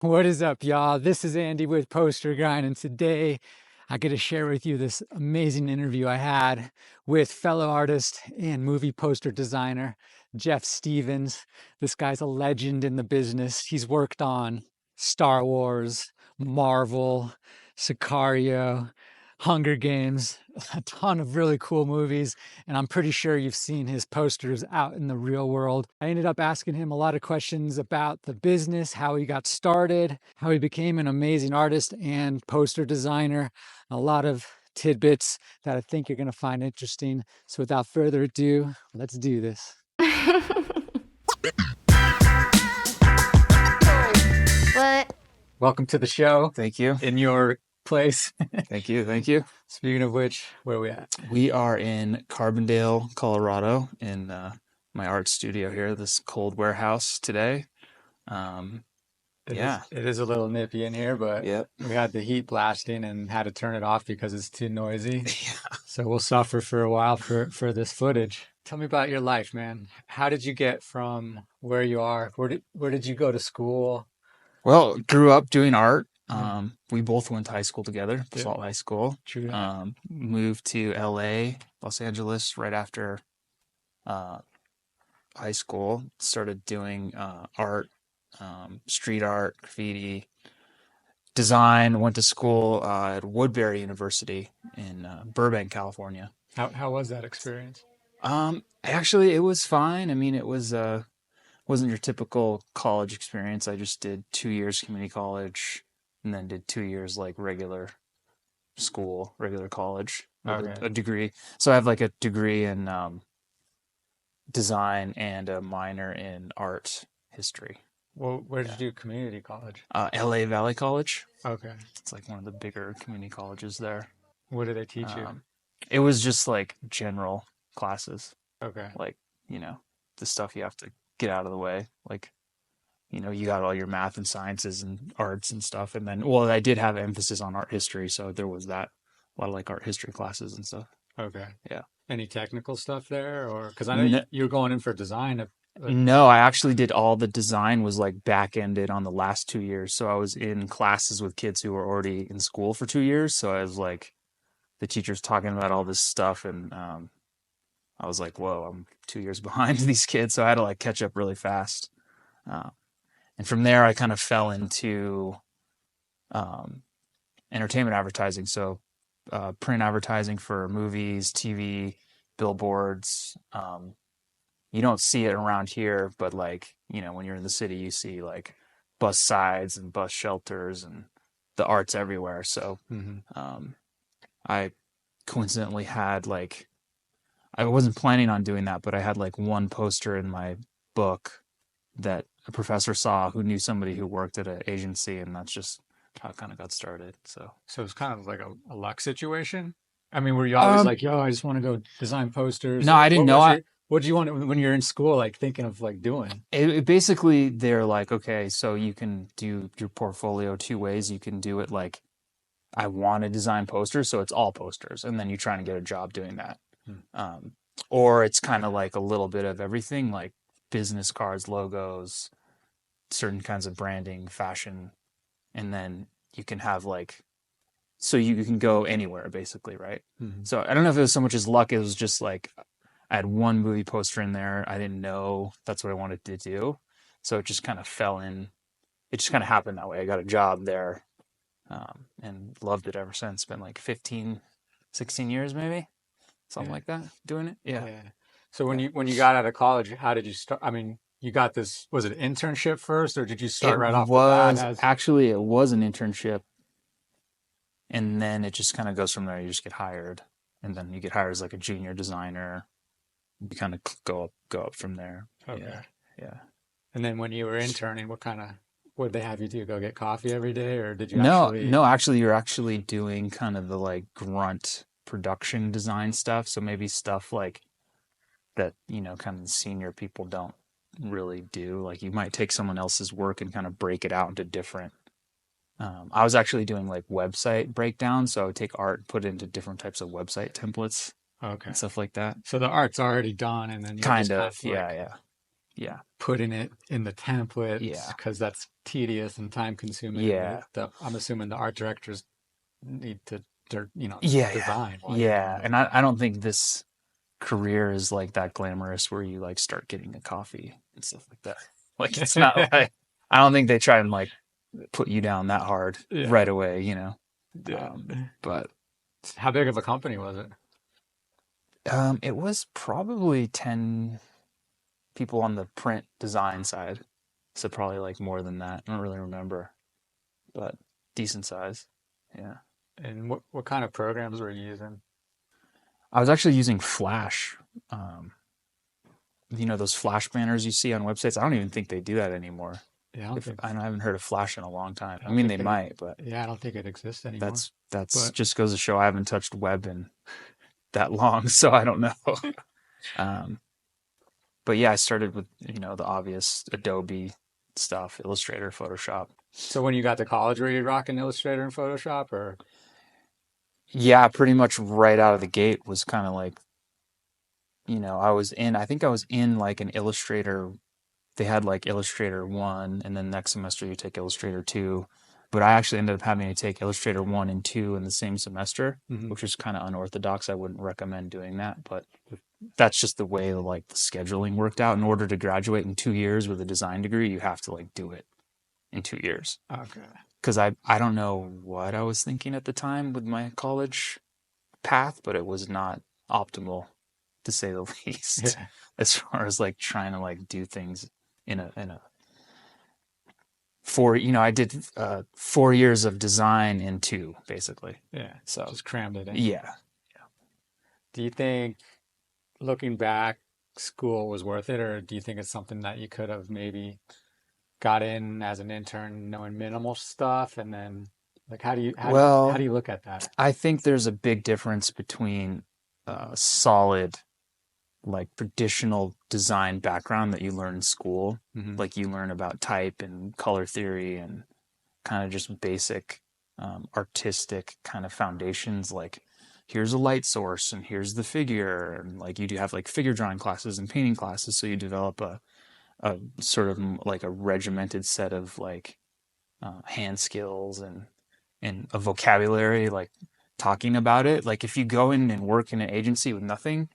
What is up, y'all? This is Andy with Poster Grind, and today I get to share with you this amazing interview I had with fellow artist and movie poster designer Jeff Stevens. This guy's a legend in the business. He's worked on Star Wars, Marvel, Sicario, Hunger Games, a ton of really cool movies, and I'm pretty sure you've seen his posters out in the real world. I ended up asking him a lot of questions about the business, how he got started, how he became an amazing artist and poster designer, a lot of tidbits that I think you're going to find interesting. So without further ado, let's do this. What? Welcome to the show Thank you. in your place. Thank you. Thank you. Speaking of which, where are we at? We are in Carbondale, Colorado, in my art studio here, this cold warehouse today. Yeah. It is a little nippy in here, but Yep. we had the heat blasting and had to turn it off because it's too noisy. Yeah. So we'll suffer for a while for this footage. Tell me about your life, man. How did you get from where you are? Where did you go to school? Well, grew up doing art. Yeah. We both went to high school together, Yeah. Basalt High School. True that. Moved to LA, Los Angeles, right after high school. Started doing art, street art, graffiti, design. Went to school at Woodbury University in Burbank, California. How was that experience? Actually, it was fine. I mean, it was wasn't your typical college experience. I just did 2 years community college and then did 2 years like regular school, regular college with Okay. a degree. So I have like a degree in design and a minor in art history. Well, where did you do community college? LA Valley College. Okay. It's like one of the bigger community colleges there. What did they teach you? It was just like general classes, Okay. like, the stuff you have to get out of the way. Like, you got all your math and sciences and arts and stuff. And then, well, I did have emphasis on art history. So there was that, a lot of like art history classes and stuff. Okay. Yeah. Any technical stuff there, or because I know No, you're going in for design. no, I actually did all the design was like back-ended on the last 2 years. So I was in classes with kids who were already in school for 2 years. So I was like, the teacher's talking about all this stuff. And I was like, whoa, I'm 2 years behind these kids. So I had to like catch up really fast. Uh, and from there, I kind of fell into um, entertainment advertising. So print advertising for movies, TV, billboards. You don't see it around here, but like, when you're in the city, you see like bus sides and bus shelters and the art's everywhere. So Mhm. I coincidentally had like, I wasn't planning on doing that, but I had like one poster in my book that a professor saw who knew somebody who worked at an agency, and that's just how it kind of got started. So, So it's kind of like a luck situation. I mean, were you always like, yo, I just want to go design posters? no, I didn't know. What do you want when you're in school, like thinking of like doing? It basically, they're like, okay, so you can do your portfolio two ways. You can do it like, I want to design posters, so it's all posters, and then you're trying to get a job doing that. Hmm. Or it's kind of like a little bit of everything, like business cards, logos, certain kinds of branding, fashion, and then you can have like, so you can go anywhere basically, right? Mhm. So I don't know if it was so much as luck. It was just like I had one movie poster in there. I didn't know that's what I wanted to do, so it just kind of fell in. It just kind of happened that way. I got a job there, and loved it ever since. Been like 15, 16 years maybe, something Yeah. like that, doing it. Yeah. Yeah. So when you got out of college, how did you start? I mean, you got this, was it an internship first, or did you start right off the bat It was an internship, and then it just kind of goes from there. You just get hired, and then you get hired as like a junior designer. You kind of go up from there. Okay. Yeah, yeah. And then when you were interning, what did they have you do? Go get coffee every day, or did you No, actually? no, actually, you're actually doing kind of the like grunt production design stuff. So maybe stuff like that, kind of the senior people don't really do. Like you might take someone else's work and kind of break it out into different. I was actually doing like website breakdowns, so I would take art and put it into different types of website templates Okay. and stuff like that. So the art's already done, and then you're just Kind kind of, of yeah, like yeah. Yeah. putting it in the templates Yeah. because that's tedious and time consuming. And Yeah. I'm assuming the art directors need to, Yeah. Yeah. design while you're doing Yeah. it. And I don't think this career is like that glamorous where you like start getting a coffee and stuff like that. Like it's not like I don't think they try and like put you down that hard Yeah. right away, you know. Yeah. But How big of a company was it? it was probably 10 people on the print design side. So probably like more than that. I don't really remember, but decent size. Yeah. And what kind of programs were you using? I was actually using Flash. Um, those Flash banners you see on websites. I don't even think they do that anymore. Yeah, If I haven't heard of Flash in a long time. I I don't mean, think they they, might, but yeah, I don't think it exists anymore. that's But just goes to show I haven't touched web in that long, so I don't know. Um, but yeah, I started with the obvious Adobe stuff, Illustrator, Photoshop. so when you got to college, were you rocking Illustrator and Photoshop, or? Yeah, pretty much right out of the gate was kind of like, I think I was in like an Illustrator. They had like Illustrator 1, and then next semester you take Illustrator 2. But I actually ended up having to take Illustrator 1 and 2 in the same semester, Mhm. which is kind of unorthodox. I wouldn't recommend doing that, but that's just the way like the scheduling worked out. In order to graduate in 2 years with a design degree, you have to like do it in 2 years. Okay. Because I don't know what I was thinking at the time with my college path, but it was not optimal to say the least, Yeah. as far as like trying to like do things in a four, I did 4 years of design in two, basically. Yeah. So Just crammed it in. yeah. Do you think, looking back, school was worth it, or do you think it's something that you could have maybe got in as an intern knowing minimal stuff, and then like how do Well, you look at that? I think there's a big difference between solid like traditional design background that you learn in school, Hmm. like you learn about type and color theory and kind of just basic artistic kind of foundations, like here's a light source and here's the figure, and like you do have like figure drawing classes and painting classes, so you develop a sort of like a regimented set of like hand skills and a vocabulary, like talking about it. Like if you go in and work in an agency with nothing,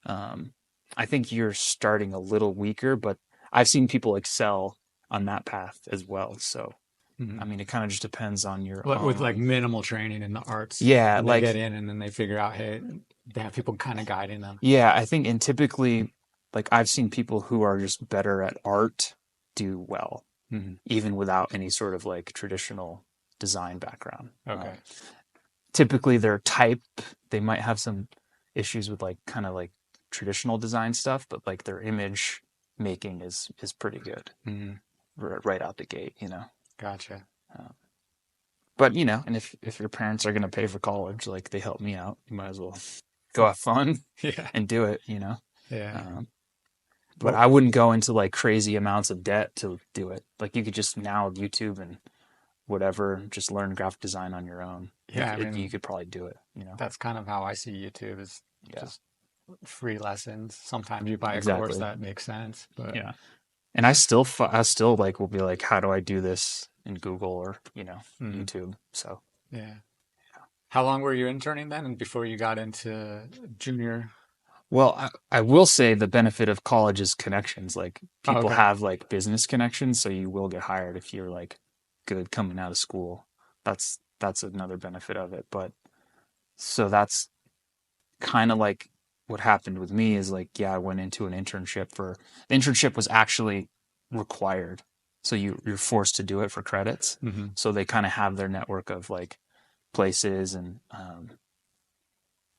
um, I think you're starting a little weaker, but I've seen people excel on that path as well. So, Hmm. I mean, it kind of just depends on your With like own. minimal training in the arts, Yeah, and they get like, in and then they figure out, hey, they have people kind of guiding them. yeah, I think, and typically, like, I've seen people who are just better at art do well, Hmm. even without any sort of like traditional design background. Okay. Typically, their type, they might have some issues with like kind of like traditional design stuff, but like their image making is pretty good Hmm. right out the gate. Gotcha. Uh, but and if your parents are gonna pay for college, like they help me out, you might as well go have fun Yeah. and do it. Yeah. Um, but Well, I wouldn't go into like crazy amounts of debt to do it. Like you could just now with YouTube and whatever, just learn graphic design on your own. yeah, I You mean, could probably do it. that's kind of how I see YouTube, is Yeah, just free lessons. Sometimes you buy a course exactly. that makes sense, but Yeah. And I still like will be like, how do I do this in Google or mm, YouTube? So yeah. How long were you interning then, and before you got into junior? well, I will say the benefit of college is connections. Like Oh, people okay. have like business connections, so you will get hired if you're like good coming out of school. That's another benefit of it. But so that's kind of like what happened with me is like, yeah, I went into an internship for the internship was actually required. So you're forced to do it for credits. Hmm. So they kind of have their network of like places, and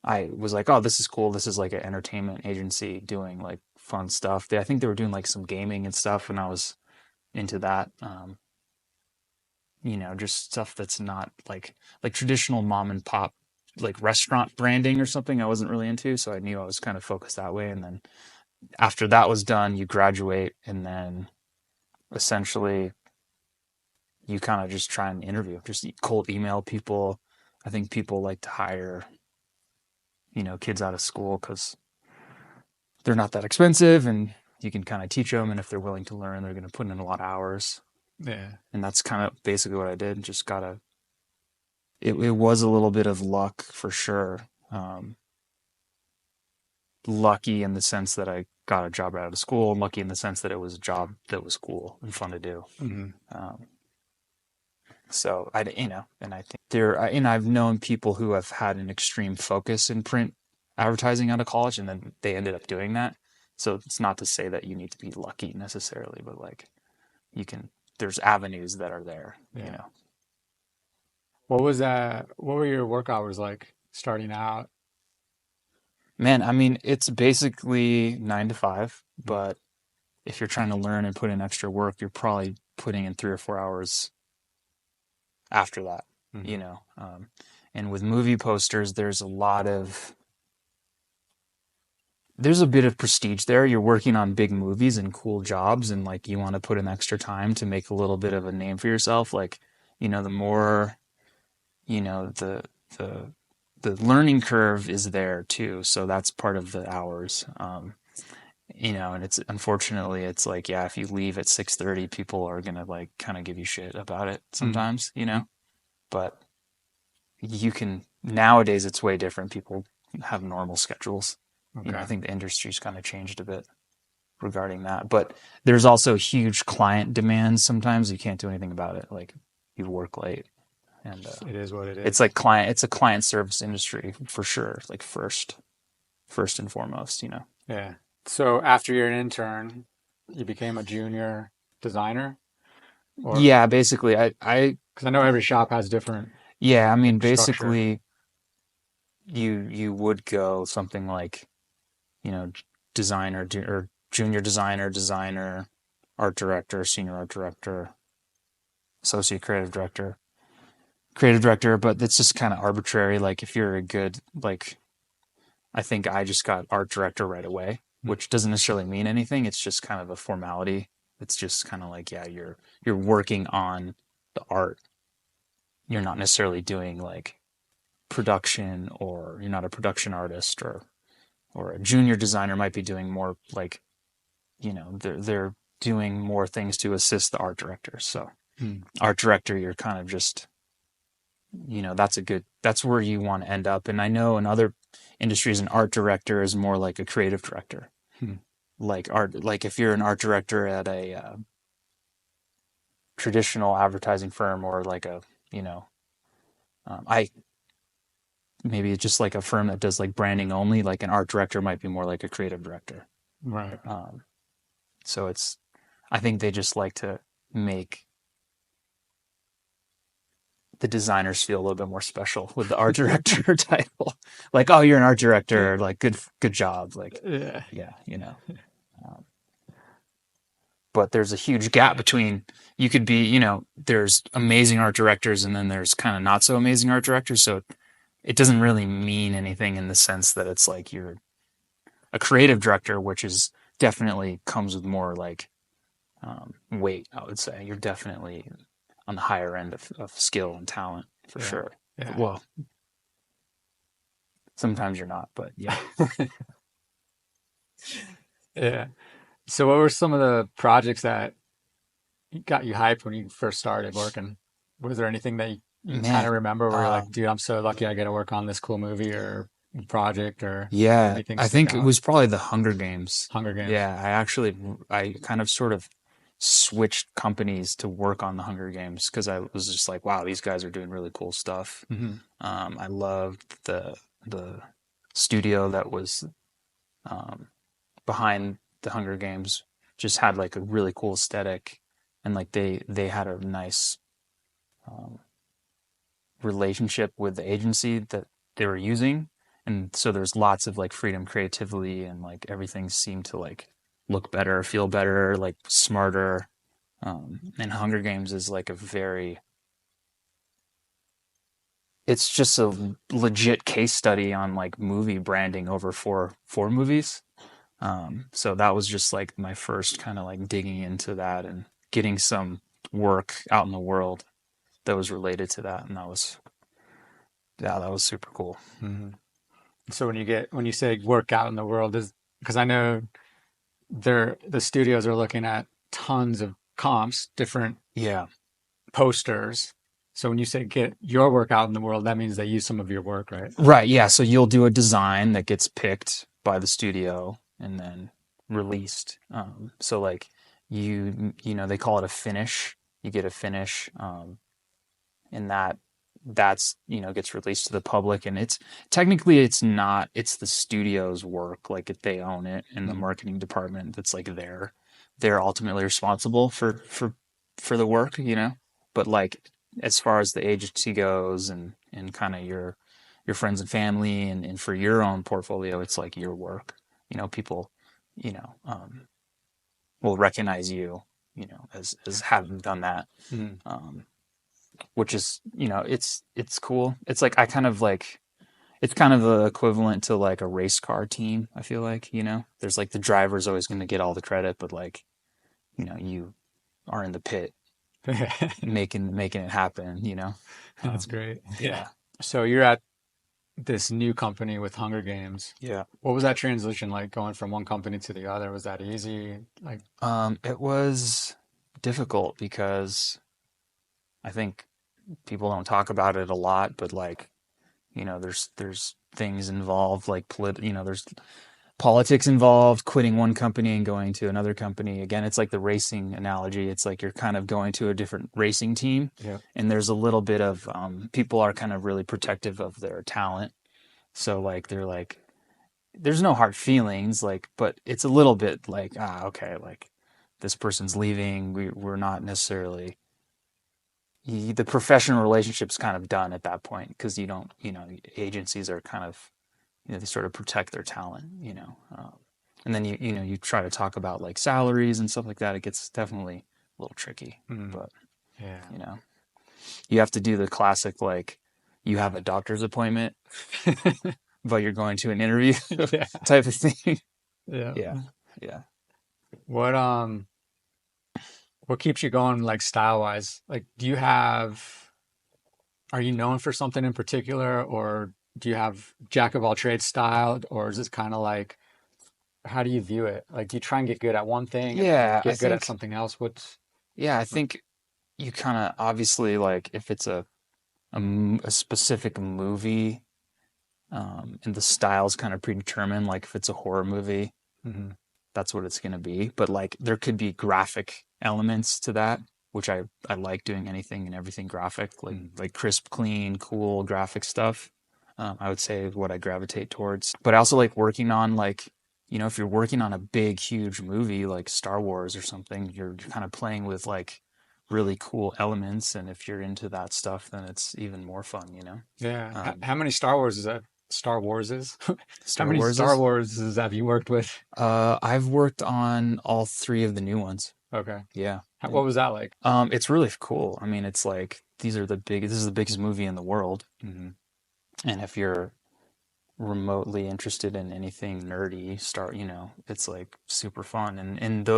I was like, oh, this is cool. This is like an entertainment agency doing like fun stuff. I think they were doing like some gaming and stuff, and I was into that. Just stuff that's not like traditional mom and pop like restaurant branding or something I wasn't really into. So I knew I was kind of focused that way. And then after that was done, you graduate, and then essentially you kind of just try and interview, just cold email people. I think people like to hire, kids out of school because they're not that expensive, and you can kind of teach them, and if they're willing to learn, they're going to put in a lot of hours. Yeah. And that's kind of basically what I did. Just gotta. It was a little bit of luck for sure. Lucky in the sense that I got a job right out of school, and lucky in the sense that it was a job that was cool and fun to do. Hmm. Um, so and I think and I've known people who have had an extreme focus in print advertising out of college, and then they ended up doing that. So it's not to say that you need to be lucky necessarily, but like you can, there's avenues that are there, Yeah. What was that? What were your work hours like starting out? Man, I mean, it's basically 9 to 5, but if you're trying to learn and put in extra work, you're probably putting in 3 or 4 hours after that, Mm-hmm. And with movie posters, there's a bit of prestige there. You're working on big movies and cool jobs, and like you want to put in extra time to make a little bit of a name for yourself. Like, the more, the the the learning curve is there too. So that's part of the hours. And it's unfortunately it's like, yeah, if you leave at 6:30, people are gonna like kind of give you shit about it Mm. sometimes. But you can nowadays it's way different. People have normal schedules. I Okay. think the industry's kind of changed a bit regarding that. But there's also huge client demands sometimes. You can't do anything about it. Like you work late, and It is what it it's is. like it's a client service industry for sure. Like first and foremost. Yeah. So after you're an intern, you became a junior designer, or Yeah, basically, I because I know every shop has different yeah, I mean, structure. basically, you would go something like, designer or junior designer, art director, senior art director, associate creative director, but it's just kind of arbitrary. Like if you're a good, like I think I just got art director right away, Mm. which doesn't necessarily mean anything. It's just kind of a formality. It's just kind of like, yeah, you're working on the art. You're not necessarily doing like production, or you're not a production artist, or a junior designer might be doing more like, they're doing more things to assist the art director. So Mm. art director, you're kind of just, that's where you want to end up. And I know in other industries, an art director is more like a creative director. Mm. Like if you're an art director at a traditional advertising firm, or like you know, I maybe it's just like a firm that does like branding only. Like an art director might be more like a creative director. Right. Um, so I think they just like to make the designers feel a little bit more special with the art director title. Like, oh, you're an art director, like good job. Like, Yeah. yeah. Um, but there's a huge gap between, you could be, there's amazing art directors, and then there's kind of not so amazing art directors. So it doesn't really mean anything in the sense that it's like you're a creative director, which is definitely comes with more like weight. I would say you're definitely on the higher end of skill and talent for Yeah. sure. Yeah. Well, sometimes you're not, but yeah. Yeah. So what were some of the projects that got you hyped when you first started working? Was there anything that you kind Man, of remember where you're like, um, dude, I'm so lucky I get to work on this cool movie or project or yeah, anything I stick think it out? was probably the Hunger Games. Hunger Games. Yeah, I kind of sort of switched companies to work on the Hunger Games because I was just like, wow, these guys are doing really cool stuff. Hmm. I loved the studio that was um, behind the Hunger Games. Just had like a really cool aesthetic, and like they had a nice um, relationship with the agency that they were using, and so there's lots of like freedom creatively, and like everything seemed to like look better, feel better, like smarter. And Hunger Games is like it's just a legit case study on like movie branding over four movies. So that was just like my first kind of like digging into that and getting some work out in the world that was related to that, and that was super cool. Hmm. So when you say work out in the world, is because I know the studios are looking at tons of comps, different Yeah. posters. So when you say get your work out in the world, that means they use some of your work, right? Right, yeah. So you'll do a design that gets picked by the studio and then released. So like they call it a finish. You get a finish, and that's gets released to the public, and it's technically it's not it's the studio's work, like if they own it, and the Mm. marketing department that's like they're ultimately responsible for the work, but like as far as the agency goes and kind of your friends and family and for your own portfolio, it's like your work. People, you know, um, will recognize you, as having done that. Mm. Um, which is, it's cool. It's like I kind of like it's kind of the equivalent to like a race car team, I feel like, There's like the driver's always going to get all the credit, but like, you are in the pit making it happen, That's great. Yeah. So you're at this new company with Hunger Games. Yeah. What was that transition like going from one company to the other? Was that easy? Like, It was difficult because I think people don't talk about it a lot, but like, there's things involved, like there's politics involved, quitting one company and going to another company. Again, it's like the racing analogy. It's like you're kind of going to a different racing team, yeah. and there's a little bit of people are kind of really protective of their talent. So like they're like, there's no hard feelings, like, but it's a little bit like, okay, like this person's leaving. We're not necessarily the professional relationship's kind of done at that point because you don't, agencies are kind of, they sort of protect their talent, and then you try to talk about like salaries and stuff like that. It gets definitely a little tricky, Mm. but Yeah. you know, you have to do the classic like you have a doctor's appointment, but you're going to an interview Yeah. type of thing. Yeah. Yeah, yeah. What what keeps you going like style wise? Like are you known for something in particular or do you have jack of all trades style or is this kind of like how do you view it? Like do you try and get good at one thing and then Yeah, I get good at think. something else? What's Yeah, I think you kind of obviously like if it's a specific movie, and the style's kind of predetermined. Like if it's a horror movie, Mhm. that's what it's going to be. But like there could be graphic elements to that, which I like doing anything and everything graphic, Mhm. like crisp, clean, cool graphic stuff. I would say is what I gravitate towards. But I also like working on like, if you're working on a big, huge movie like Star Wars or something, you're kind of playing with like really cool elements. And if you're into that stuff, then it's even more fun. Yeah. Um, How many Star Wars is that? Star Wars is? How Star many Wars Star is. Wars have you worked with? I've worked on all three of the new ones. Okay. Yeah. What was that like? It's really cool. I mean, it's like this is the biggest movie in the world. Hmm. And if you're remotely interested in anything nerdy, it's like super fun. And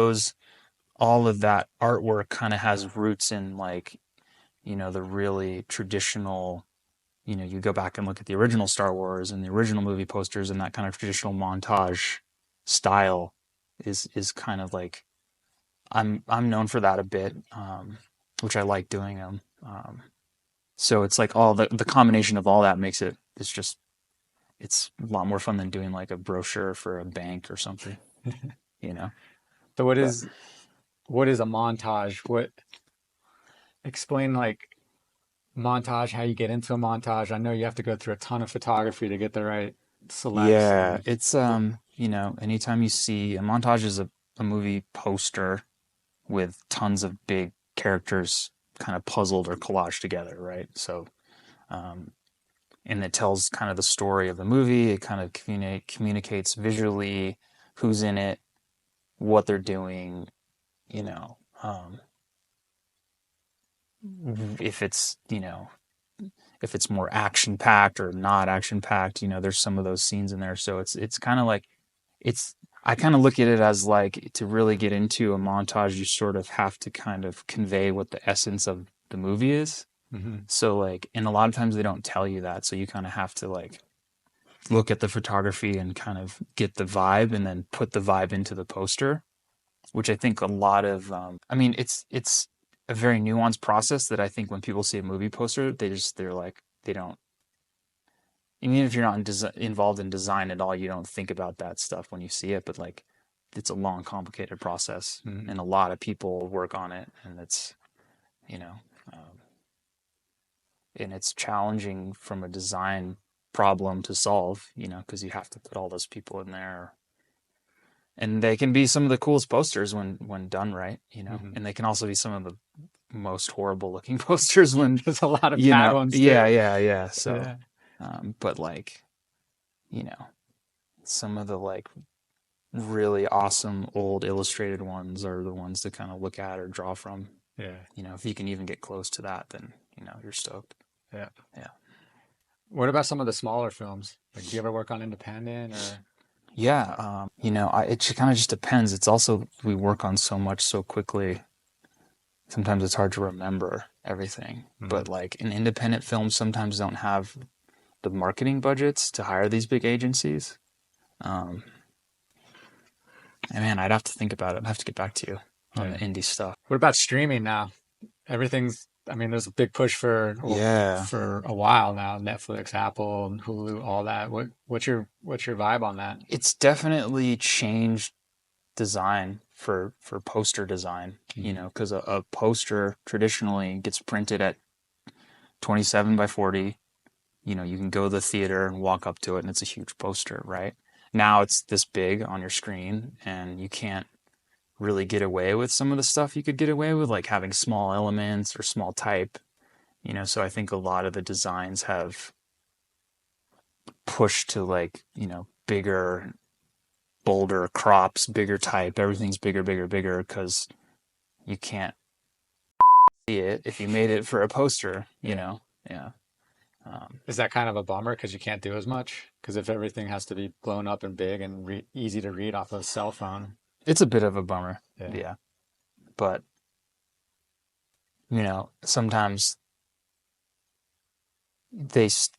all of that artwork kind of has roots in like, the really traditional, you go back and look at the original Star Wars and the original movie posters and that kind of traditional montage style is kind of like I'm known for that a bit, which I like doing them. So it's like all the combination of all that makes it's a lot more fun than doing like a brochure for a bank or something, you know. So But what is a montage? What explain like montage, how you get into a montage. I know you have to go through a ton of photography to get the right selects yeah, and it's anytime you see a montage is a movie poster with tons of big characters kind of puzzled or collaged together, right? So um, and it tells kind of the story of the movie. It kind of communicates visually who's in it, what they're doing, you know, um, if it's if it's more action packed or not action packed. There's some of those scenes in there, so it's kind of like it's. I kind of look at it as like to really get into a montage, you sort of have to kind of convey what the essence of the movie is. hmm So like, and a lot of times they don't tell you that, so you kind of have to like look at the photography and kind of get the vibe and then put the vibe into the poster, which I think a lot of, I mean, it's a very nuanced process that I think when people see a movie poster, they're like, they don't, even if you're not involved in design at all, you don't think about that stuff when you see it, but like, it's a long, complicated process, and a lot of people work on it, and it's, you know, um, and it's challenging from a design problem to solve, because you have to put all those people in there, and they can be some of the coolest posters when done right, and they can also be some of the most horrible looking posters when, There's a lot of bad ones too. yeah. So, Yeah. but like, you know, some of the like really awesome old illustrated ones are the ones to kind of look at or draw from. Yeah. If you can even get close to that, then you're stoked. Yeah. Yeah. What about some of the smaller films? Like, do you ever work on independent or? Yeah, it kind of just depends. It's also we work on so much so quickly. Sometimes it's hard to remember everything. But like an independent film sometimes don't have the marketing budgets to hire these big agencies. And man, I'd have to think about it. I'd have to get back to you on the indie stuff. What about streaming now? I mean, there's a big push Yeah. for a while now. Netflix, Apple, and Hulu, all that. What's your vibe on that? It's definitely changed design for poster design, because a poster traditionally gets printed at 27 by 40. You can go to the theater and walk up to it and it's a huge poster, right? Now it's this big on your screen and you can't really get away with some of the stuff you could get away with, like having small elements or small type, so I think a lot of the designs have pushed to like, bigger, bolder crops, bigger type, everything's bigger, bigger, bigger, because you can't see it if you made it for a poster, Yeah. Is that kind of a bummer because you can't do as much? Because if everything has to be blown up and big and easy to read off a cell phone. It's a bit of a bummer. Yeah. Yeah. But, sometimes there's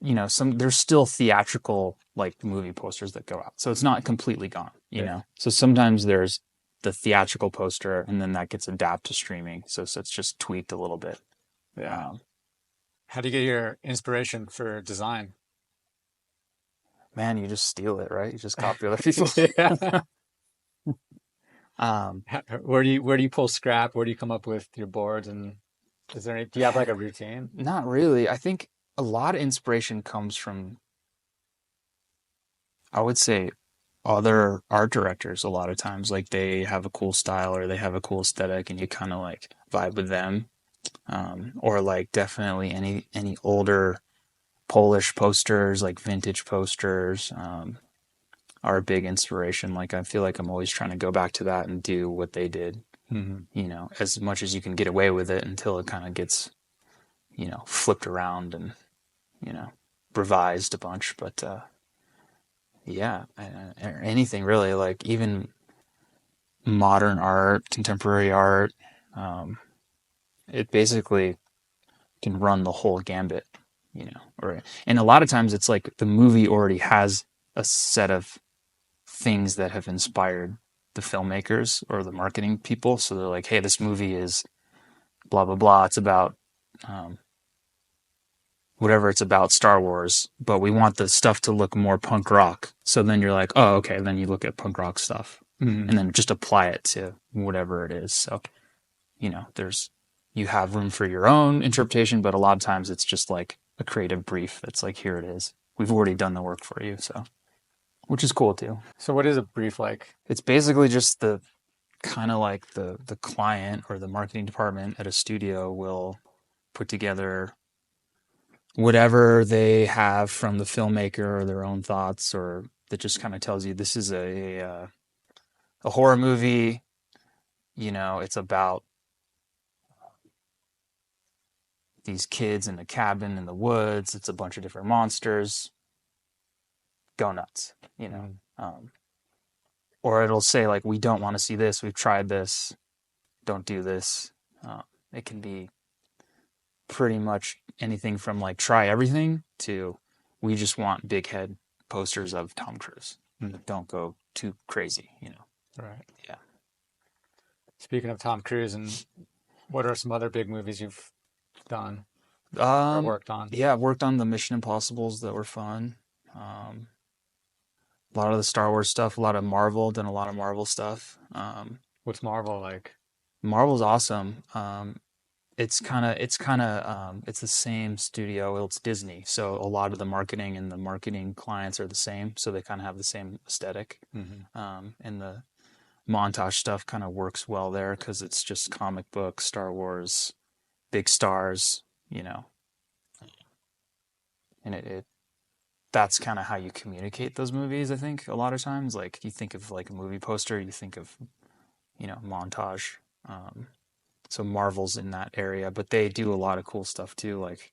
still theatrical like movie posters that go out. So it's not completely gone, So sometimes there's the theatrical poster and then that gets adapted to streaming. So it's just tweaked a little bit. Yeah. How do you get your inspiration for design? Man, you just steal it, right? You just copy other people. Yeah. Um, Where do you pull scrap? Where do you come up with your boards? And do you have like a routine? Not really. I think a lot of inspiration comes from, I would say, other art directors a lot of times. Like they have a cool style or they have a cool aesthetic and you kind of like vibe with them. Or like definitely any older Polish posters, like vintage posters, are a big inspiration. Like I feel like I'm always trying to go back to that and do what they did, as much as you can get away with it until it kind of gets, flipped around and, revised a bunch. But yeah, anything really, like even modern art, contemporary art, it basically can run the whole gambit, and a lot of times it's like the movie already has a set of things that have inspired the filmmakers or the marketing people. So they're like, hey, this movie is blah, blah, blah. It's about whatever it's about, Star Wars, but we want the stuff to look more punk rock. So then you're like, oh, okay. Then you look at punk rock stuff and then just apply it to whatever it is. So, you have room for your own interpretation, but a lot of times it's just like a creative brief that's like, here it is. We've already done the work for you. So, which is cool too. So what is a brief like? It's basically just the kind of like the client or the marketing department at a studio will put together whatever they have from the filmmaker or their own thoughts, or that just kind of tells you this is a horror movie. It's about these kids in a cabin in the woods. It's a bunch of different monsters. Go nuts, or it'll say like, we don't want to see this. We've tried this. Don't do this. It can be pretty much anything from like try everything to we just want big head posters of Tom Cruise. Mm. Don't go too crazy, Right. Yeah. Speaking of Tom Cruise, and what are some other big movies you've done or Um, worked on? yeah, I've worked on the Mission Impossibles that were fun. Um, a lot of the Star Wars stuff, a lot of Marvel, done a lot of Marvel stuff. What's Marvel like? Marvel's awesome. It's the same studio. Well, it's Disney, so a lot of the marketing and the marketing clients are the same, so they kind of have the same aesthetic. Hmm. And the montage stuff kind of works well there because it's just comic book, Star Wars, big stars, you know, and it that's kind of how you communicate those movies. I think a lot of times, like you think of like a movie poster, you think of montage. Um, so Marvel's in that area, but they do a lot of cool stuff too. Like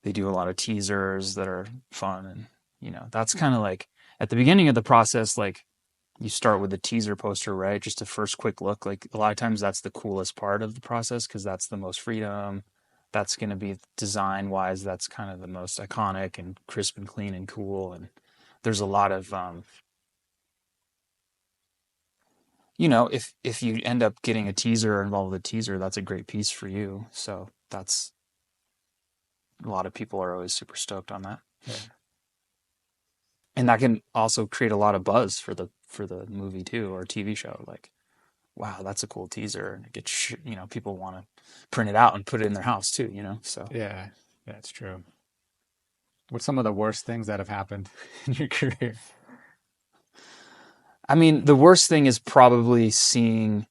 they do a lot of teasers that are fun, and that's kind of like at the beginning of the process, like you start with a teaser poster, right? Just a first quick look. Like a lot of times that's the coolest part of the process because that's the most freedom. That's going to be design wise, that's kind of the most iconic and crisp and clean and cool. And there's a lot of, if you end up getting a teaser or involved with a teaser, that's a great piece for you. So that's a lot of people are always super stoked on that. Yeah. And that can also create a lot of buzz for the movie too or TV show. Like, wow, that's a cool teaser, and it gets people want to print it out and put it in their house too. So Yeah, that's true. What's some of the worst things that have happened in your career? I mean, the worst thing is probably seeing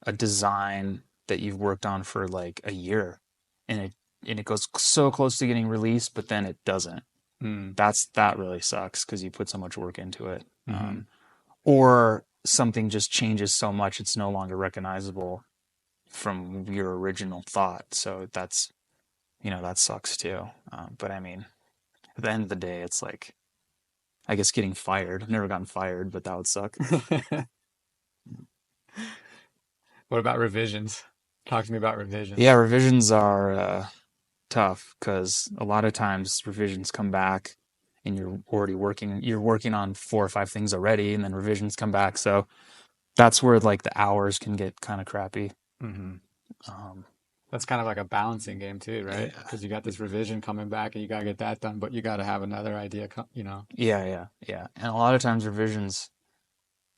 a design that you've worked on for like a year, and it goes so close to getting released, but then it doesn't. Mm. That really sucks because you put so much work into it. Hmm. Or something just changes so much it's no longer recognizable from your original thought. So that sucks too. But I mean, at the end of the day, it's like, I guess getting fired. I've never gotten fired, but that would suck. What about revisions? Talk to me about Yeah, revisions. revisions are tough because a lot of times revisions come back and you're working on 4 or 5 things already, and then revisions come back. So that's where like the hours can get kind of crappy. Hmm. Um, That's kind of like a balancing game too, yeah, right? Because you got this revision coming back and you got to get that done, but you got to have another idea, yeah. And a lot of times revisions,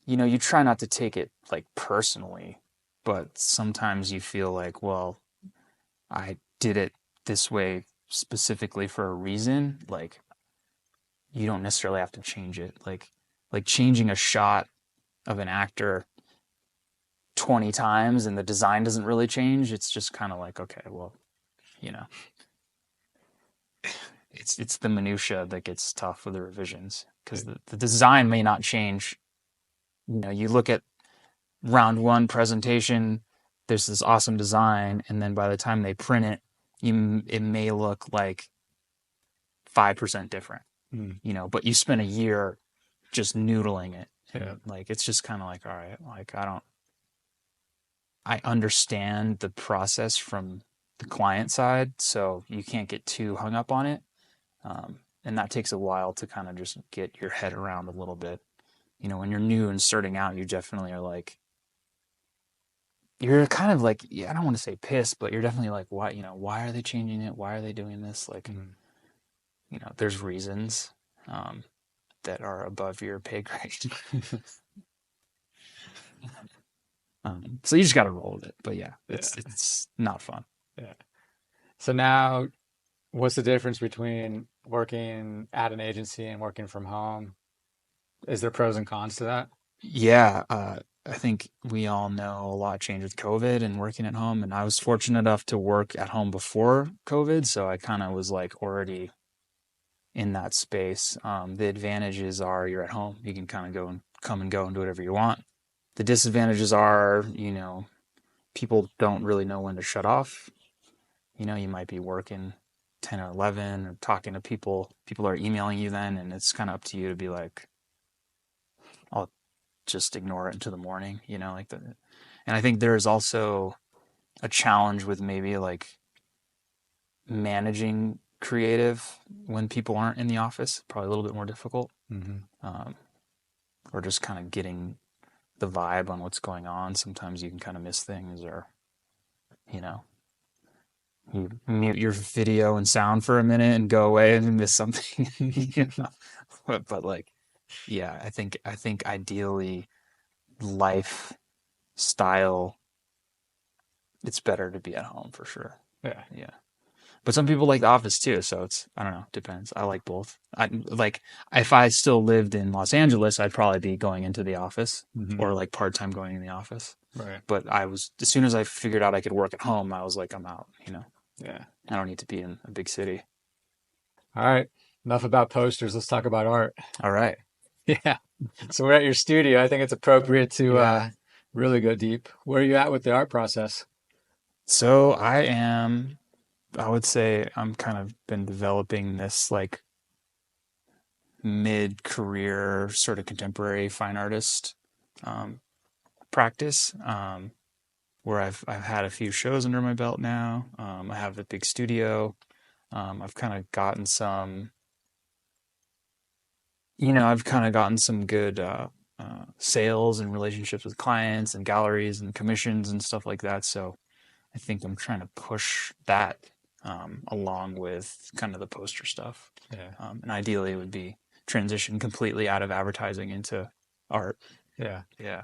you try not to take it like personally, but sometimes you feel like, well, I did it this way specifically for a reason. Like you don't necessarily have to change it. Like changing a shot of an actor 20 times and the design doesn't really change. It's just kind of like, okay, well, you know, it's the minutia that gets tough with the revisions because the design may not change. You look at round one presentation, there's this awesome design, and then by the time they print it, it may look like 5% different, Mm. but you spent a year just noodling it. Yeah. And like, it's just kind of like, all right, like, I understand the process from the client side, so you can't get too hung up on it. And that takes a while to kind of just get your head around a little bit. When you're new and starting out, you definitely are like, you're kind of like, yeah, I don't want to say pissed, but you're definitely like, why are they changing it? Why are they doing this? Like, Mm. there's reasons um, that are above your pay grade. So you just got to roll with it. But yeah, Yeah. it's not fun. Yeah. So now, what's the difference between working at an agency and working from home? Is there pros and cons to that? Yeah, I think we all know a lot changed with COVID and working at home. And I was fortunate enough to work at home before COVID, so I kind of was like already in that space. The advantages are you're at home, you can kind of go and come and go and do whatever you want. The disadvantages are, people don't really know when to shut off. You might be working 10 or 11 or talking to people. People are emailing you then, and it's kind of up to you to be like, I'll just ignore it into the morning, like the. And I think there's also a challenge with maybe like managing creative when people aren't in the office. Probably a little bit more difficult. Hmm. Um, or just kind of getting the vibe on what's going on. Sometimes you can kind of miss things, or you know, you mute your video and sound for a minute and go away and miss something. You know? But like, yeah, I think ideally lifestyle, it's better to be at home for sure. Yeah. Yeah. But some people like the office too, so it's, I don't know, depends. I like both. I like, if I still lived in Los Angeles, I'd probably be going into the office, Hmm. or like part-time going in the office. Right. But as soon as I figured out I could work at home, I was like, I'm out, you know. Yeah. I don't need to be in a big city. All right. Enough about posters. Let's talk about art. All right. Yeah. So we're at your studio. I think it's appropriate to Yeah. really go deep. Where are you at with the art process? So I would say I'm kind of been developing this like mid-career sort of contemporary fine artist um, practice. Where I've had a few shows under my belt now. I have a big studio. I've kind of gotten some, I've kind of gotten some good sales and relationships with clients and galleries and commissions and stuff like that. So I think I'm trying to push that along with kind of the poster stuff. Yeah. And ideally, it would be transition completely out of advertising into art. Yeah. Yeah.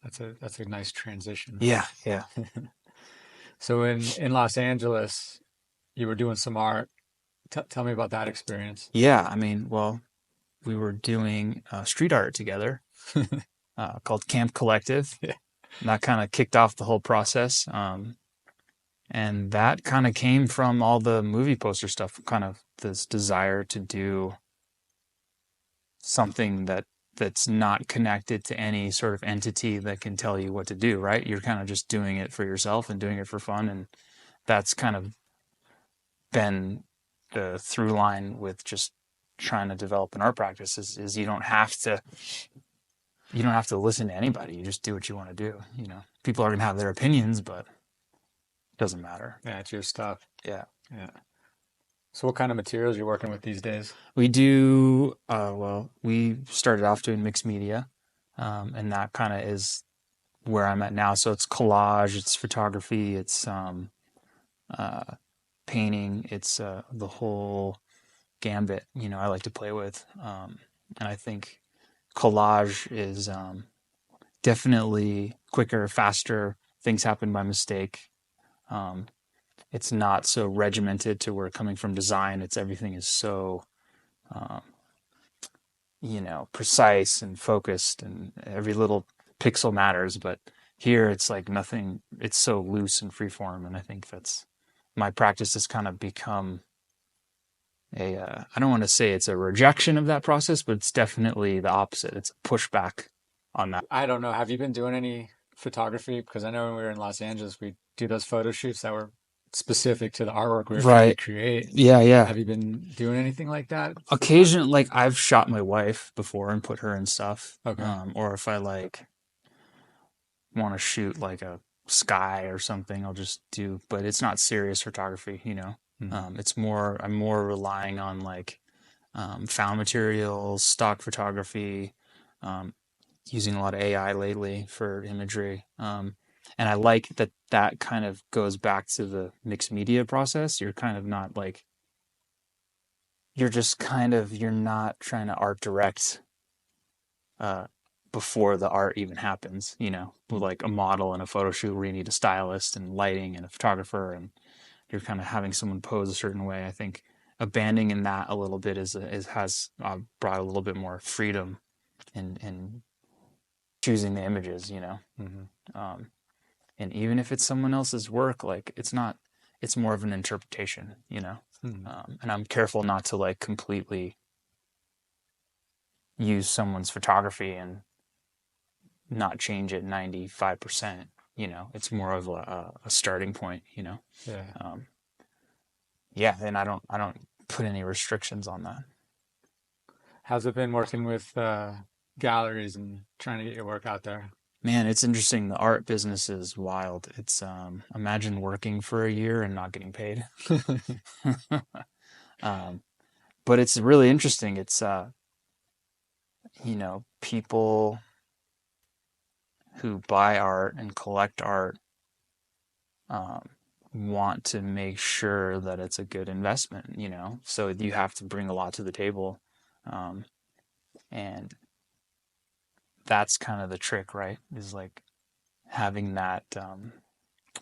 That's a nice transition. Yeah. Yeah. So in Los Angeles, you were doing some art. Tell me about that experience. Yeah. I mean, well, we were doing street art together called Camp Collective. Yeah. And that kind of kicked off the whole process. And that kind of came from all the movie poster stuff, kind of this desire to do something that's not connected to any sort of entity that can tell you what to do, right? You're kind of just doing it for yourself and doing it for fun. And that's kind of been the through line with just trying to develop an art practice is you don't have to listen to anybody. You just do what you want to do. People are going to have their opinions, but it doesn't matter. Yeah, it's your stuff. Yeah. Yeah. So what kind of materials you're working with these days? We do, well, we started off doing mixed media, and that kind of is where I'm at now. So it's collage, it's photography, it's uh, painting, it's the whole gambit, I like to play with. And I think collage is definitely quicker, faster. Things happen by mistake. Um, it's not so regimented to where coming from design, everything is so um, precise and focused, and every little pixel matters. But here, it's like nothing. It's so loose and freeform, and I think that's my practice has kind of become I don't want to say it's a rejection of that process, but it's definitely the opposite. It's a pushback on that. I don't know. Have you been doing any photography? Because I know when we were in Los Angeles, we do those photo shoots that were specific to the artwork we were trying to Right. create. Yeah, yeah. Have you been doing anything like that? Occasionally, like I've shot my wife before and put her in stuff. Okay. Or if I like want to shoot like a sky or something, I'll just do, but it's not serious photography. Mhm. I'm more relying on like found materials, stock photography, um, using a lot of AI lately for imagery. And I like that kind of goes back to the mixed media process. You're kind of not like, you're not trying to art direct uh, before the art even happens, with like a model and a photo shoot where you need a stylist and lighting and a photographer, and you're kind of having someone pose a certain way. I think abandoning that a little bit has brought a little bit more freedom in choosing the images. Mhm. Um, and even if it's someone else's work, like it's more of an interpretation. Mhm. And I'm careful not to like completely use someone's photography and not change it 95%. It's more of a starting point. Yeah. Um, yeah, and I don't put any restrictions on that. How's it been working with galleries and trying to get your work out there? Man, it's interesting. The art business is wild. It's imagine working for a year and not getting paid. But it's really interesting. It's, people who buy art and collect art um, want to make sure that it's a good investment, so you have to bring a lot to the table. Um, and that's kind of the trick, right? Is like having that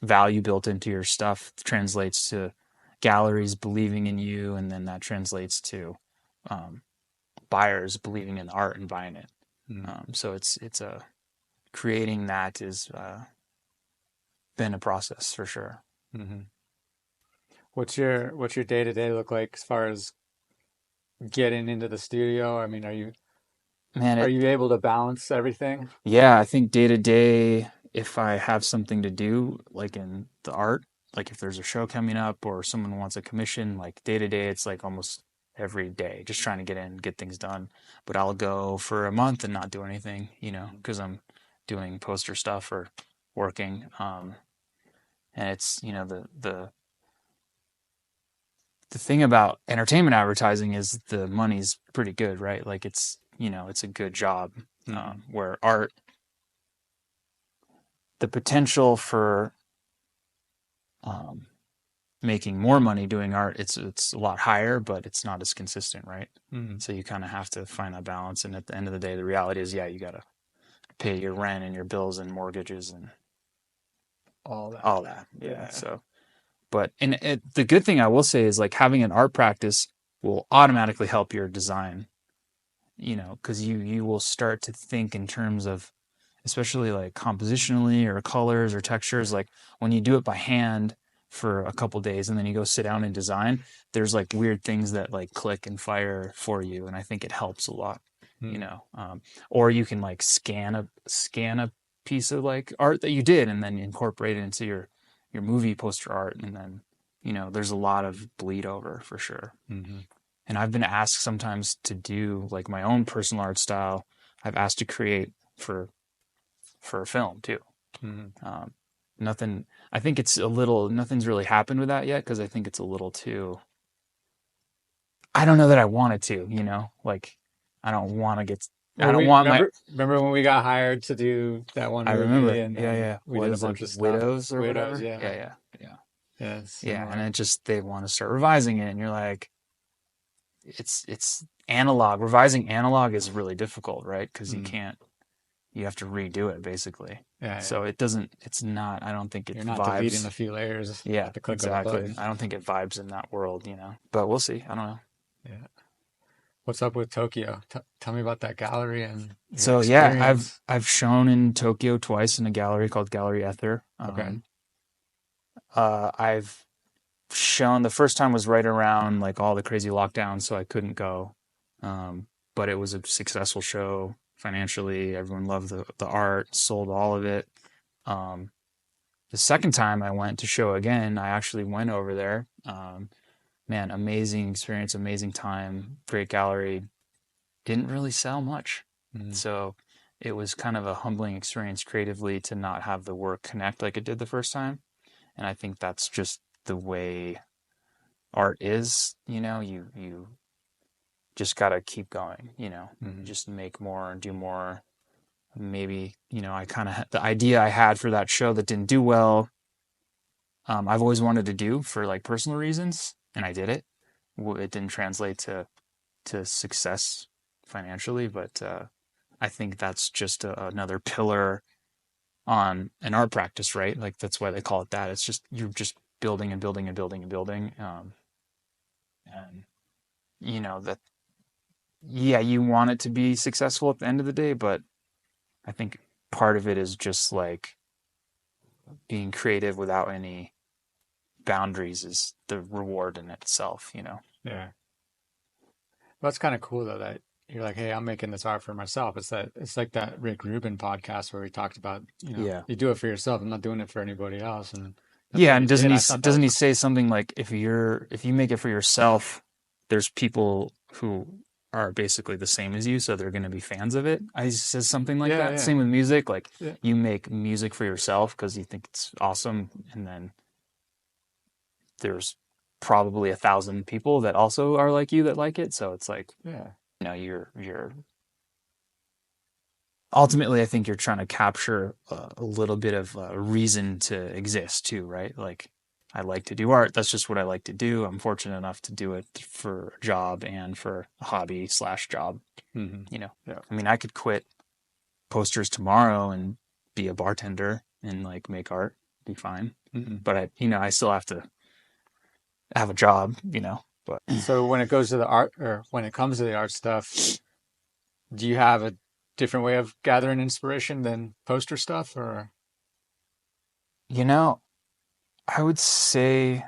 value built into your stuff translates to galleries believing in you, and then that translates to um, buyers believing in the art and buying it. So it's a creating that is been a process for sure. Mm-hmm. What's your day to day look like as far as getting into the studio? I mean, Man, are you able to balance everything? yeah, I think day to day, if I have something to do, like in the art, like if there's a show coming up or someone wants a commission, like day to day, it's like almost every day, just trying to get in, get things done. But I'll go for a month and not do anything, because I'm doing poster stuff or working. And it's, the thing about entertainment advertising is the money's pretty good, right? Like it's a good job. Where art, the potential for um, making more money doing art, it's a lot higher, but it's not as consistent, right? Mm-hmm. So you kind of have to find that balance. And at the end of the day, the reality is, yeah, you got to pay your rent and your bills and mortgages and All that. all that. Yeah. So, but the good thing I will say is like having an art practice will automatically help your design, because you will start to think in terms of, especially like compositionally or colors or textures. Like when you do it by hand for a couple days and then you go sit down and design, there's like weird things that like click and fire for you, and I think it helps a lot. Or you can like scan a piece of like art that you did and then incorporate it into your movie poster art, and then there's a lot of bleed over for sure. Mm-hmm. And I've been asked sometimes to do like my own personal art style. I've asked to create for a film too. Mm-hmm. Nothing. I think it's a little. Nothing's really happened with that yet because I think it's a little too. I don't know that I want it to. Like I don't want to get. I Well, don't we want my. remember when we got hired to do that one I movie, remember. and Yeah, then yeah. we What did a is it? bunch of stuff. Widows or Widows, whatever. yeah, Yeah, yeah, yeah. yeah, it's Yeah, and similar. it just they want to start revising it, and you're like, it's analog. Revising analog is really difficult, right? Because Mm. you have to redo it basically. Yeah, So it doesn't. It's not. I don't think it you're not deleting a vibes. few layers Yeah, at the click of a exactly. button. I don't think it vibes in that world, But we'll see. I don't know. Yeah. What's up with Tokyo? Tell me about that gallery and your So yeah, I've experience. I've shown in Tokyo twice in a gallery called Gallery Ether. Okay. I've shown the first time was right around like all the crazy lockdowns, so I couldn't go. But it was a successful show financially. Everyone loved the art, sold all of it. Um, the second time I went to show again, I actually went over there. Man, amazing experience, amazing time, great gallery. Didn't really sell much. Mm. So it was kind of a humbling experience creatively to not have the work connect like it did the first time. And I think that's just the way art is, you just got to keep going, Mm. just make more and do more. Maybe, I kind of, the idea I had for that show that didn't do well, I've always wanted to do for like personal reasons, and I did it. It didn't translate to success financially, but I think that's just another pillar on an art practice, right? Like that's why they call it that. It's just you're just building and building and building and building, and that yeah, you want it to be successful at the end of the day, but I think part of it is just like being creative without any boundaries is the reward in itself. Yeah. Well, that's kind of cool though that you're like, hey, I'm making this art for myself. It's like that Rick Rubin podcast where he talked about, Yeah. you do it for yourself. I'm not doing it for anybody else. And that's Yeah, what you and did. I thought that doesn't was he cool. say something like if you make it for yourself, there's people who are basically the same as you, so they're going to be fans of it. He says something like Yeah, that. yeah, Same with music, like yeah. you make music for yourself because you think it's awesome, and then there's probably 1,000 people that also are like you that like it. So it's like, Yeah. you know, you're ultimately, I think you're trying to capture a little bit of a reason to exist too, right? Like, I like to do art. That's just what I like to do. I'm fortunate enough to do it for a job and for a hobby slash job. Hmm. You know, Yeah. I mean, I could quit posters tomorrow and be a bartender and like make art, be fine. Hmm. But I still have to have a job, but So when it goes to the art, or when it comes to the art stuff, do you have a different way of gathering inspiration than poster stuff, or? you know, I would say,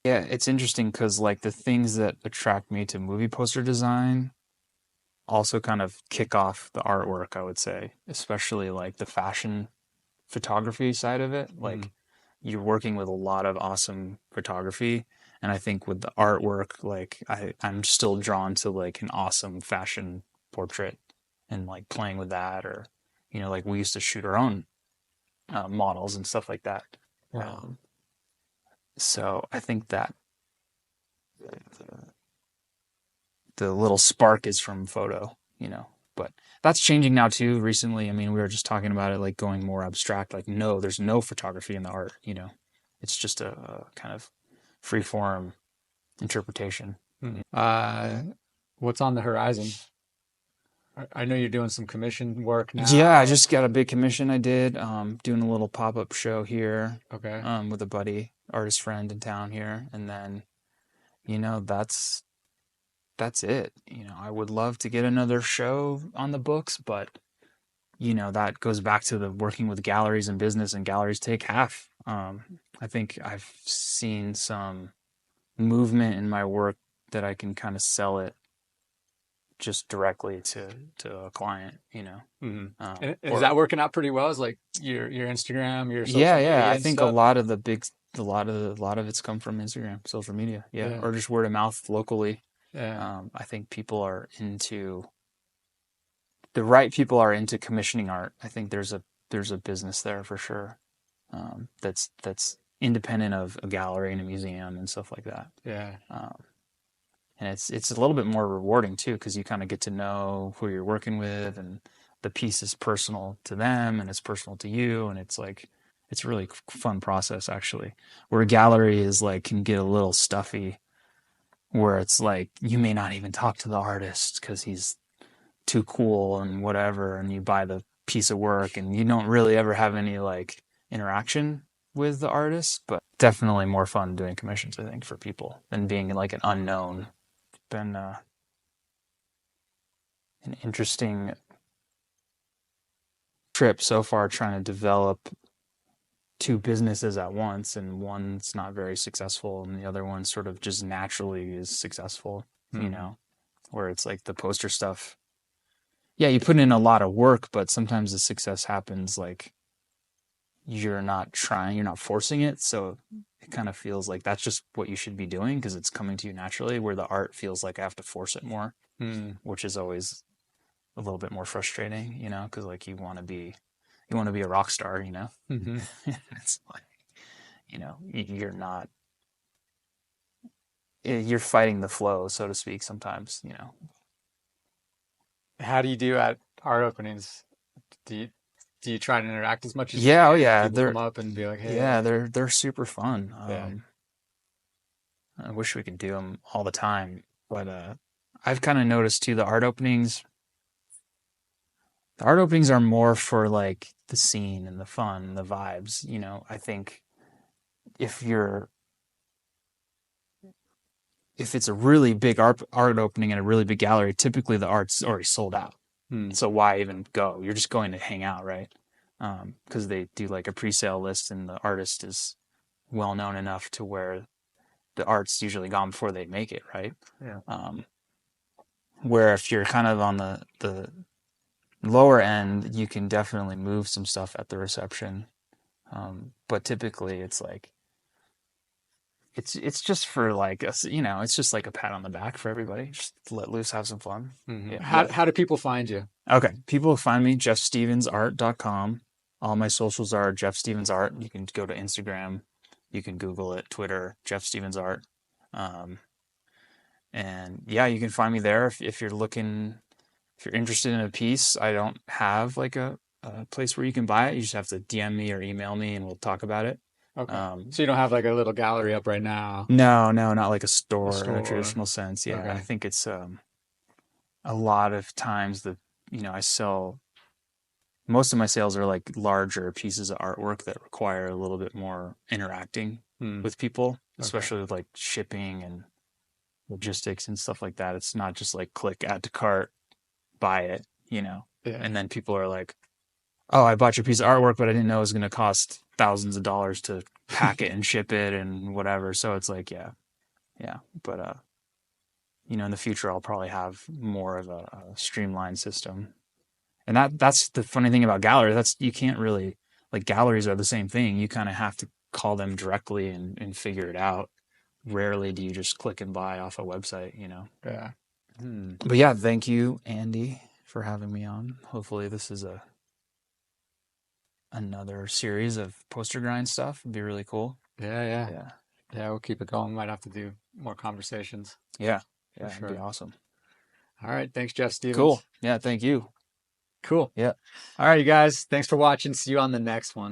yeah, it's interesting because like the things that attract me to movie poster design also kind of kick off the artwork, I would say, especially like the fashion photography side of it. Mm. Like you're working with a lot of awesome photography. And I think with the artwork, like I'm still drawn to like an awesome fashion portrait and like playing with that, or, like we used to shoot our own models and stuff like that. Yeah. Um, so I think that the little spark is from photo. But that's changing now too recently. I mean, we were just talking about it like going more abstract, like no, there's no photography in the art. It's just a kind of free form interpretation. Mm. What's on the horizon? I know you're doing some commission work Yeah, I now. just got a big commission I did, doing a little pop-up show here, Okay. with a buddy, artist friend in town here. And then, you know, that's it. I would love to get another show on the books, but that goes back to the working with galleries and business, and galleries take half. I think I've seen some movement in my work that I can kind of sell it just directly to a client. Hmm. And is Or that working out pretty well? Is like your Instagram, your yeah, social yeah. media I and think a stuff? lot of the big, a lot of it's come from Instagram, social media, yeah, Yeah. or just word of mouth locally. Yeah. I think the right people are into commissioning art. I think there's a business there for sure. That's independent of a gallery and a museum and stuff like that. Yeah. Um, and it's a little bit more rewarding too because you kind of get to know who you're working with, and the piece is personal to them and it's personal to you, and it's a really fun process actually. Where a gallery is like can get a little stuffy, where it's like you may not even talk to the artist because he's too cool and whatever, and you buy the piece of work and you don't really ever have any like interaction with the artist. But definitely more fun doing commissions, I think, for people than being like an unknown. Been an interesting trip so far trying to develop two businesses at once, and one's not very successful and the other one sort of just naturally is successful, Hmm. where it's like the poster stuff. Yeah, you put in a lot of work, but sometimes the success happens like you're not trying, you're not forcing it. So it kind of feels like that's just what you should be doing because it's coming to you naturally, where the art feels like I have to force it more, Hmm. which is always a little bit more frustrating, because like you want to be a rock star. Hmm. It's like, you're not, you're fighting the flow, so to speak, sometimes. How do you do at art openings? Do you do you try to interact as much as you Yeah, oh can? yeah, People come up and be like, yeah, "Hey." they're super fun. Yeah. I wish we could do them all the time, but I've kind of noticed too the art openings are more for like the scene and the fun, the vibes. I think if you're if it's a really big art opening in a really big gallery, typically the art's already sold out. Hmm. So why even go? You're just going to hang out, right? Because they do like a pre-sale list, and the artist is well known enough to where the art's usually gone before they make it, right? Yeah. Um, where if you're kind of on the lower end, you can definitely move some stuff at the reception. But typically, it's like it's just for like us, it's just like a pat on the back for everybody. Just let loose, have some fun. Hmm. Yeah. How do people find you? Okay. People find me jeffstevensart.com. All my socials are Jeff Stevens Art. You can go to Instagram, You can Google it, Twitter, Jeff Stevens Art. And yeah, you can find me there if you're looking, if you're interested in a piece. I don't have like a place where you can buy it. You just have to DM me or email me and we'll talk about it. Okay. So you don't have like a little gallery up right now? No, not like a A store in a store. traditional sense. Yeah, I Okay. think it's a lot of times I sell, most of my sales are like larger pieces of artwork that require a little bit more interacting Hmm. with people, Okay. especially with like shipping and logistics and stuff like that. It's not just like click add to cart, buy it, Yeah. and then people are like, oh, I bought your piece of artwork, but I didn't know it was going to cost thousands of dollars to pack it and ship it and whatever. So it's like, yeah. But, in the future, I'll probably have more of a streamlined system. And that's the funny thing about galleries. You can't really, like, galleries are the same thing. You kind of have to call them directly and figure it out. Rarely do you just click and buy off a website. Yeah. Hmm. But yeah, thank you, Andy, for having me on. Hopefully this is another series of poster grind stuff. It'd be really cool. Yeah. Yeah. Yeah, we'll keep it going. Might have to do more conversations Yeah. for Yeah, it'd be sure. awesome. All right. Thanks, Jeff Cool. Stevens. Yeah, thank you. Cool. Yeah. All right, you guys. Thanks for watching. See you on the next one.